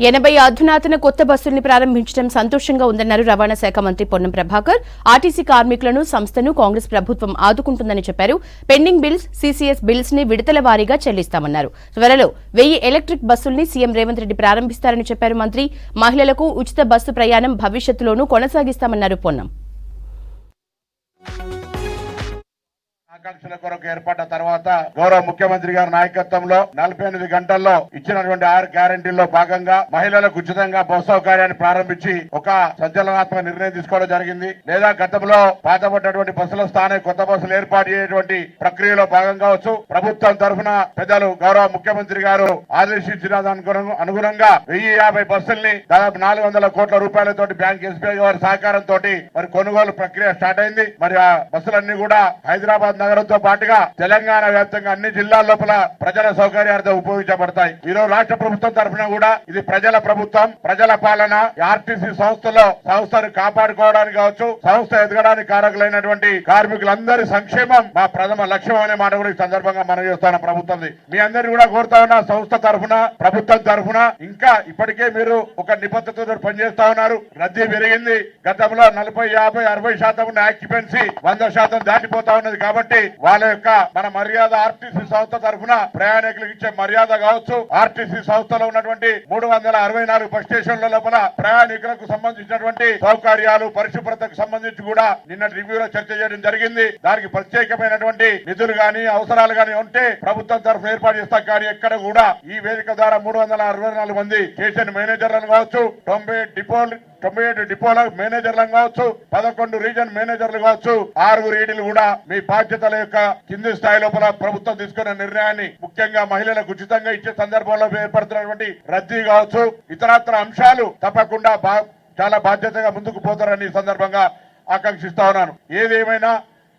80 అధునాతన కొత్త బస్సుల్ని ప్రారంభించడం సంతోషంగా ఉందన్నారు రవాణా శాఖ మంత్రి పొన్నం ప్రభాకర్. ఆర్టీసీ కార్మికులను, సంస్థను కాంగ్రెస్ ప్రభుత్వం ఆదుకుంటుందని చెప్పారు. పెండింగ్ బిల్స్, సీసీఎస్ బిల్స్ ని విడతల వారీగా చెల్లిస్తామన్నారు. త్వరలో 1000 ఎలక్ట్రిక్ బస్సుల్ని సీఎం రేవంత్ రెడ్డి ప్రారంభిస్తారని చెప్పారు మంత్రి. మహిళలకు ఉచిత బస్సు ప్రయాణం భవిష్యత్తులోనూ కొనసాగిస్తామన్నారు పొన్నం. ఆకాంక్షల కొరకు ఏర్పడ్డ తర్వాత గౌరవ ముఖ్యమంత్రి గారి నాయకత్వంలో 48 గంటల్లో ఇచ్చినటువంటి 6 గ్యారెంటీల్లో భాగంగా మహిళలకు ఉచితంగా బస్సు సౌకర్యాన్ని ప్రారంభించి ఒక సంచలనాత్మక నిర్ణయం తీసుకోవడం జరిగింది. లేదా గతంలో పాతపడ్డటువంటి బస్సుల స్థానం కొత్త బస్సులు ఏర్పాటు చేసేటువంటి ప్రక్రియలో భాగంగా కావచ్చు. ప్రభుత్వం తరఫున పెద్దలు గౌరవ ముఖ్యమంత్రి గారు ఆదేశించిన అనుగుణంగా 1050 బస్సుల్ని దాదాపు 400 కోట్ల రూపాయలతోటి బ్యాంక్ ఎస్బీఐ వారి సహకారంతో మరి కొనుగోలు ప్రక్రియ స్టార్ట్ అయింది. మరి ఆ బస్సులన్నీ కూడా హైదరాబాద్ నగరంతో పాటుగా తెలంగాణ వ్యాప్తంగా అన్ని జిల్లాల లోపల ప్రజల సౌకర్యార్థం ఉపయోగించబడతాయి. ఈరోజు రాష్ట్ర ప్రభుత్వం తరఫున కూడా ఇది ప్రజల ప్రభుత్వం, ప్రజల పాలన. ఆర్టీసీ సంస్థను కాపాడుకోవడానికి కావచ్చు, సంస్థ ఎదగడానికి కారకులైనటువంటి కార్మికులందరి సంక్షేమం మా ప్రథమ లక్ష్యం అనే మాట కూడా ఈ సందర్భంగా మనం చేస్తాను. ప్రభుత్వం మీ అందరినీ కూడా కోరుతా ఉన్నా, సంస్థ తరఫున, ప్రభుత్వం తరఫున ఇంకా ఇప్పటికే మీరు ఒక నిబద్ధతతో పనిచేస్తా ఉన్నారు. రద్దీ పెరిగింది. గతంలో 40, 50, 60% ఉన్న ఆక్యుపెన్సీ 100% దాటిపోతా ఉన్నది. కాబట్టి వాళ్ళ యొక్క మన మర్యాద ఆర్టీసీ సంస్థ తరఫున ప్రయాణికులకు ఇచ్చే మర్యాద కావచ్చు, ఆర్టీసీ సంస్థలో ఉన్నటువంటి 364 బస్ స్టేషన్ల లోపల ప్రయాణికులకు సంబంధించినటువంటి సౌకర్యాలు, పరిశుభ్రతకు సంబంధించి కూడా నిన్న రివ్యూలో చర్చ చేయడం జరిగింది. దానికి ప్రత్యేకమైనటువంటి నిధులు గాని అవసరాలు గాని ఉంటే ప్రభుత్వం తరఫున ఏర్పాటు చేస్తాం. కానీ ఎక్కడ కూడా ఈ వేదిక ద్వారా 364 మంది స్టేషన్ మేనేజర్లను కావచ్చు, 97 డిపోల మేనేజర్లను కావచ్చు, 11 రీజన్ మేనేజర్లు కావచ్చు, 6 ఈడీలు కూడా మీ బాధ్యతల యొక్క కింది స్థాయి లోపల ప్రభుత్వం తీసుకున్న నిర్ణయాన్ని ముఖ్యంగా మహిళలకు ఉచితంగా ఇచ్చే సందర్భంలో ఏర్పడుతున్నటువంటి రద్దీ కావచ్చు, ఇతరత్ర అంశాలు తప్పకుండా చాలా బాధ్యతగా ముందుకు పోతారని ఈ సందర్భంగా ఆకాంక్షిస్తా ఉన్నాను. ఏదేమైనా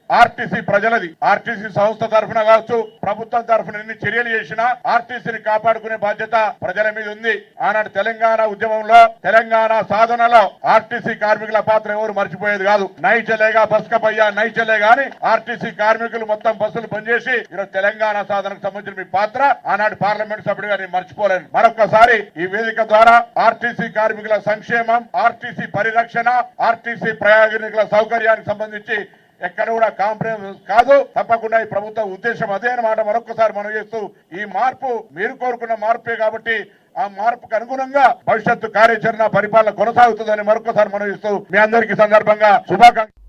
ఆర్టీసీ ప్రజలది. ఆర్టీసీ సంస్థ తరఫున కావచ్చు, ప్రభుత్వం తరఫున ఎన్ని చర్యలు చేసినా ఆర్టీసీని కాపాడుకునే బాధ్యత ప్రజల మీద ఉంది. ఆనాడు తెలంగాణ ఉద్యమంలో, తెలంగాణ సాధనలో ఆర్టీసీ కార్మికుల పాత్ర ఎవరు మర్చిపోయేది కాదు. నై చలేగా బస్ కపయ్యా నై చలే గాని ఆర్టీసీ కార్మికులు మొత్తం బస్సులు పనిచేసి ఈరోజు తెలంగాణ సాధనకు సంబంధించిన మీ పాత్ర ఆనాడు పార్లమెంట్ సభ్యుడిగా నేను మర్చిపోలేను. మరొకసారి ఈ వేదిక ద్వారా ఆర్టీసీ కార్మికుల సంక్షేమం, ఆర్టీసీ పరిరక్షణ, ఆర్టీసీ ప్రయాణికుల సౌకర్యానికి సంబంధించి ఎక్కడ కూడా కాంప్రమైజ్ కాదు. తప్పకుండా ఈ ప్రభుత్వ ఉద్దేశం అదే అన్నమాట మరొకసారి మనం చేస్తూ, ఈ మార్పు మీరు కోరుకున్న మార్పే కాబట్టి ఆ మార్పుకు అనుగుణంగా భవిష్యత్తు కార్యాచరణ పరిపాలన కొనసాగుతుందని మరొకసారి మనం చేస్తూ మీ అందరికీ సందర్భంగా శుభాకాంక్షలు.